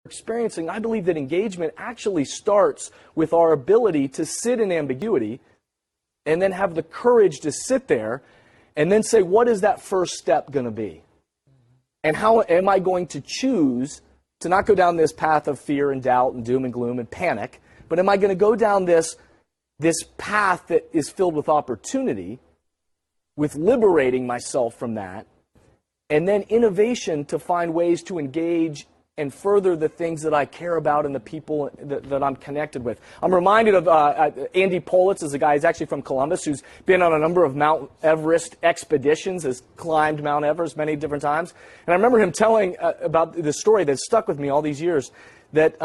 experiencing, I believe that engagement actually starts with our ability to sit in ambiguity and then have the courage to sit there and then say, what is that first step going to be? And how am I going to choose to not go down this path of fear and doubt and doom and gloom and panic, but am I going to go down this path that is filled with opportunity, with liberating myself from that, and then innovation to find ways to engage and further the things that I care about and the people that I'm connected with. I'm reminded of Andy Politz is a guy, he's actually from Columbus, who's been on a number of Mount Everest expeditions, has climbed Mount Everest many different times. And I remember him telling about the story that stuck with me all these years, that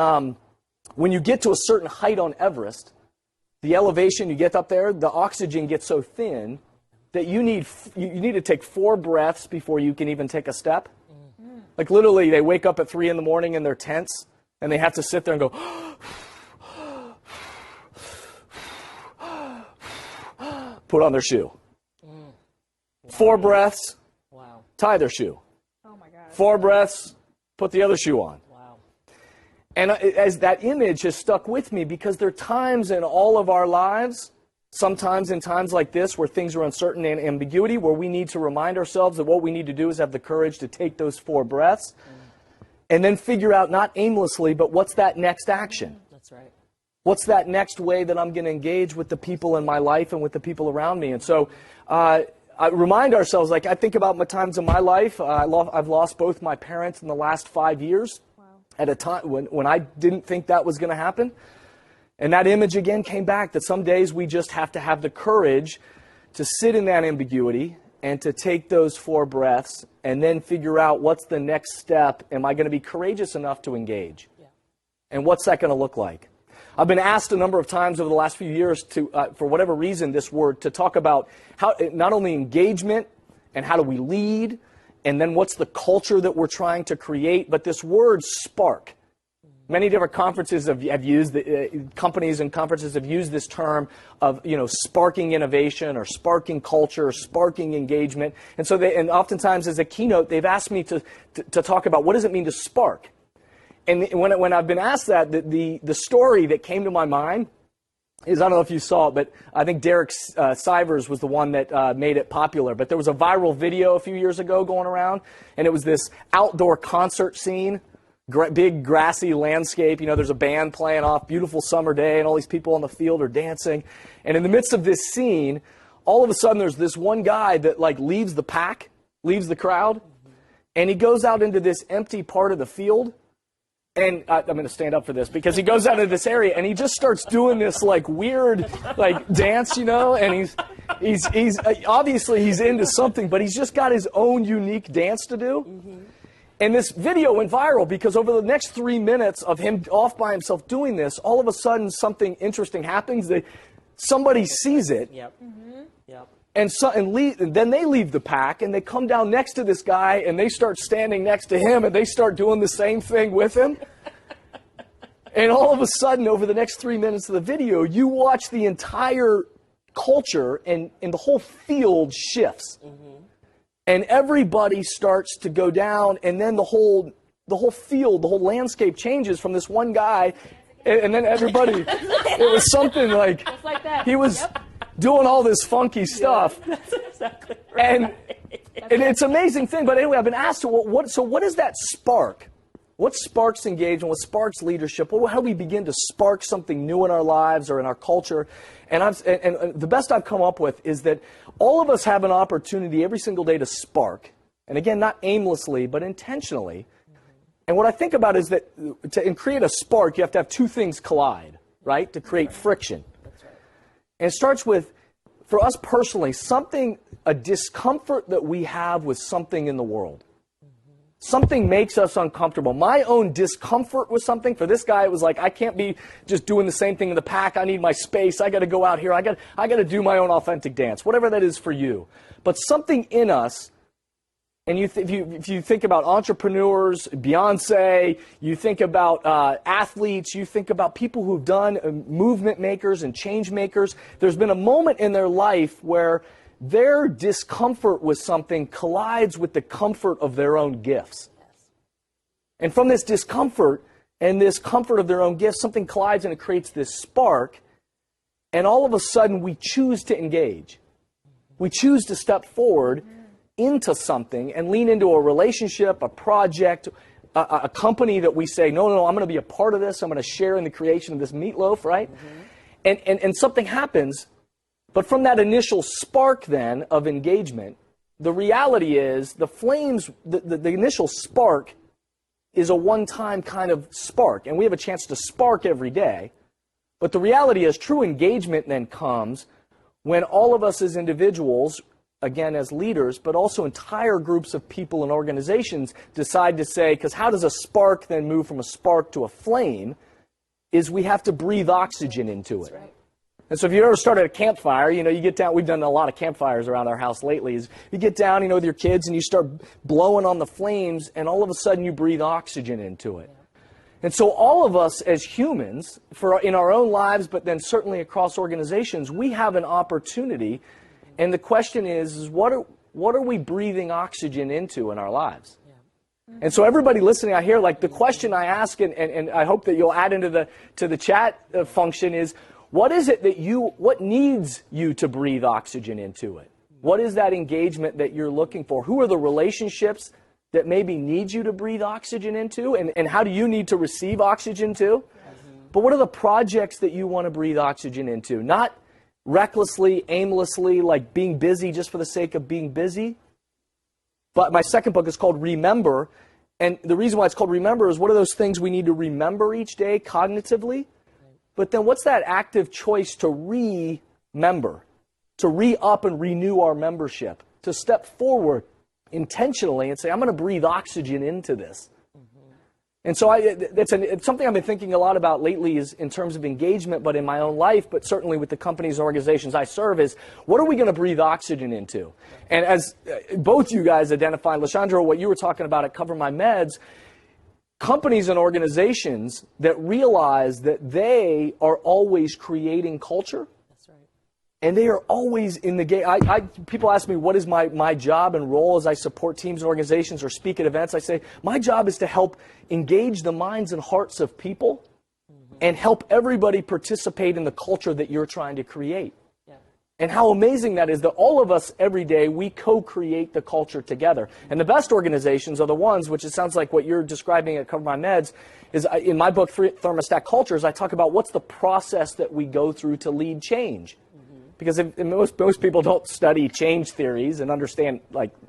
when you get to a certain height on Everest, the elevation you get up there, the oxygen gets so thin that you need to take 4 breaths before you can even take a step. Like literally, they wake up at 3 in the morning in their tents, and they have to sit there and go, put on their shoe. 4 breaths, tie their shoe. Oh my God. 4 breaths, put the other shoe on. Wow. And as that image has stuck with me, because there are times in all of our lives, sometimes in times like this where things are uncertain and ambiguity, where we need to remind ourselves that what we need to do is have the courage to take those 4 breaths and then figure out, not aimlessly, but what's that next action? That's right. What's that next way that I'm going to engage with the people in my life and with the people around me? And so I remind ourselves, like I think about my times in my life, I've lost both my parents in the last 5 years. Wow. At a time when I didn't think that was going to happen. And that image again came back, that some days we just have to have the courage to sit in that ambiguity and to take those 4 breaths and then figure out what's the next step. Am I going to be courageous enough to engage? Yeah. And what's that going to look like? I've been asked a number of times over the last few years to, for whatever reason, this word, to talk about how not only engagement and how do we lead, and then what's the culture that we're trying to create, but this word spark. Many different conferences have used, companies and conferences have used this term of, sparking innovation or sparking culture or sparking engagement. And so and oftentimes as a keynote, they've asked me to talk about what does it mean to spark. And when I've been asked that, the story that came to my mind is, I don't know if you saw it, but I think Derek Sivers was the one that made it popular. But there was a viral video a few years ago going around, and it was this outdoor concert scene. Big grassy landscape, there's a band playing off, beautiful summer day, and all these people on the field are dancing. And in the midst of this scene, all of a sudden there's this one guy that leaves the pack, leaves the crowd, and he goes out into this empty part of the field. And I'm going to stand up for this, because he goes out into this area and he just starts doing this weird dance, and he's obviously he's into something, but he's just got his own unique dance to do. Mm-hmm. And this video went viral because over the next 3 minutes of him off by himself doing this, all of a sudden something interesting happens. Somebody sees it. Yep. Mm-hmm. Yep. And then they leave the pack and they come down next to this guy and they start standing next to him and they start doing the same thing with him. And all of a sudden, over the next 3 minutes of the video, you watch the entire culture and the whole field shifts. Mm-hmm. And everybody starts to go down, and then the whole field, the whole landscape changes from this one guy, and then everybody, it was something like that. He was doing all this funky stuff. Yeah, that's exactly right. And it's an amazing thing. But anyway, I've been asked, so what is that spark? What sparks engagement? What sparks leadership? How do we begin to spark something new in our lives or in our culture? And the best I've come up with is that all of us have an opportunity every single day to spark. And again, not aimlessly, but intentionally. And what I think about is that to create a spark, you have to have 2 things collide, right? To create friction. That's right. And it starts with, for us personally, a discomfort that we have with something in the world. Something makes us uncomfortable. My own discomfort with something, for this guy, it was like, I can't be just doing the same thing in the pack. I need my space. I got to go out here. I got to do my own authentic dance, whatever that is for you. But something in us, and if you think about entrepreneurs, Beyonce, you think about athletes, you think about people who've done movement makers and change makers, there's been a moment in their life where their discomfort with something collides with the comfort of their own gifts. Yes. And from this discomfort, and this comfort of their own gifts, something collides and it creates this spark, and all of a sudden we choose to engage. We choose to step forward into something and lean into a relationship, a project, a company that we say, no, I'm going to be a part of this. I'm going to share in the creation of this meatloaf, right? And something happens. But from that initial spark then of engagement, the reality is the flames, the initial spark is a one-time kind of spark. And we have a chance to spark every day. But the reality is true engagement then comes when all of us as individuals, again as leaders, but also entire groups of people and organizations decide to say, because how does a spark then move from a spark to a flame, is we have to breathe oxygen into it. Right. And so if you ever started a campfire, you get down, we've done a lot of campfires around our house lately, is you get down, with your kids and you start blowing on the flames and all of a sudden you breathe oxygen into it. And so all of us as humans, in our own lives, but then certainly across organizations, we have an opportunity. And the question is what are we breathing oxygen into in our lives? And so everybody listening, I hear the question I ask, and I hope that you'll add into the chat function is, what is it what needs you to breathe oxygen into it? What is that engagement that you're looking for? Who are the relationships that maybe need you to breathe oxygen into? And how do you need to receive oxygen to? But what are the projects that you want to breathe oxygen into? Not recklessly, aimlessly, like being busy just for the sake of being busy. But my second book is called Remember. And the reason why it's called Remember is what are those things we need to remember each day cognitively? But then what's that active choice to remember, to re-up and renew our membership, to step forward intentionally and say, I'm going to breathe oxygen into this. And so it's something I've been thinking a lot about lately is in terms of engagement, but in my own life, but certainly with the companies and organizations I serve is, what are we going to breathe oxygen into? And as both you guys identified, Lashandra, what you were talking about at Cover My Meds, companies and organizations that realize that they are always creating culture. That's right. And they are always in the game. People ask me, what is my job and role as I support teams and organizations or speak at events? I say, my job is to help engage the minds and hearts of people and help everybody participate in the culture that you're trying to create. Yeah. And how amazing that is that all of us every day, we co-create the culture together. And the best organizations are the ones, which it sounds like what you're describing at Cover My Meds, is in my book, Thermostat Cultures, I talk about what's the process that we go through to lead change. Because most people don't study change theories and understand,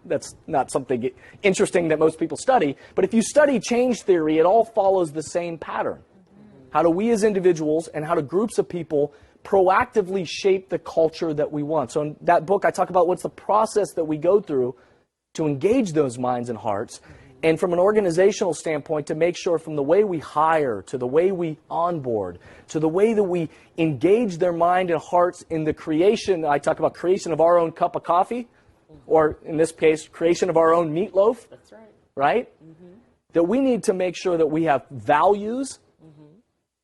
that's not something interesting that most people study. But if you study change theory, it all follows the same pattern. How do we as individuals and how do groups of people proactively shape the culture that we want? So in that book, I talk about what's the process that we go through to engage those minds and hearts. And from an organizational standpoint, to make sure from the way we hire, to the way we onboard, to the way that we engage their mind and hearts in the creation, I talk about creation of our own cup of coffee, or in this case, creation of our own meatloaf. That's right. Right? That we need to make sure that we have values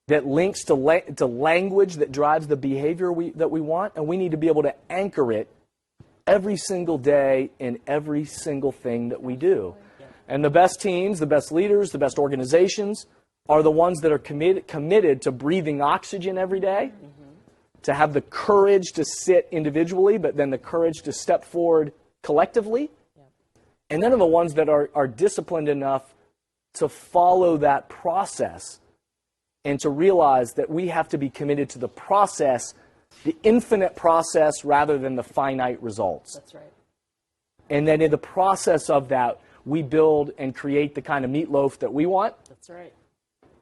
that links to language that drives the behavior that we want, and we need to be able to anchor it every single day in every single thing that we do. And the best teams, the best leaders, the best organizations are the ones that are committed to breathing oxygen every day, to have the courage to sit individually, but then the courage to step forward collectively. And then are the ones that are disciplined enough to follow that process and to realize that we have to be committed to the process, the infinite process, rather than the finite results. That's right. And then in the process of that, we build and create the kind of meatloaf that we want. That's right.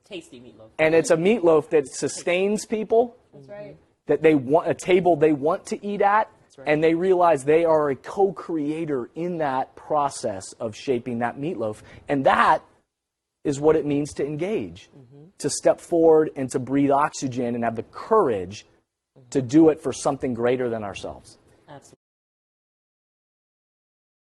Tasty meatloaf. And it's a meatloaf that sustains people. That's right. That they want a table they want to eat at. That's right. And they realize they are a co-creator in that process of shaping that meatloaf. And that is what it means to engage. To step forward and to breathe oxygen and have the courage to do it for something greater than ourselves. Absolutely.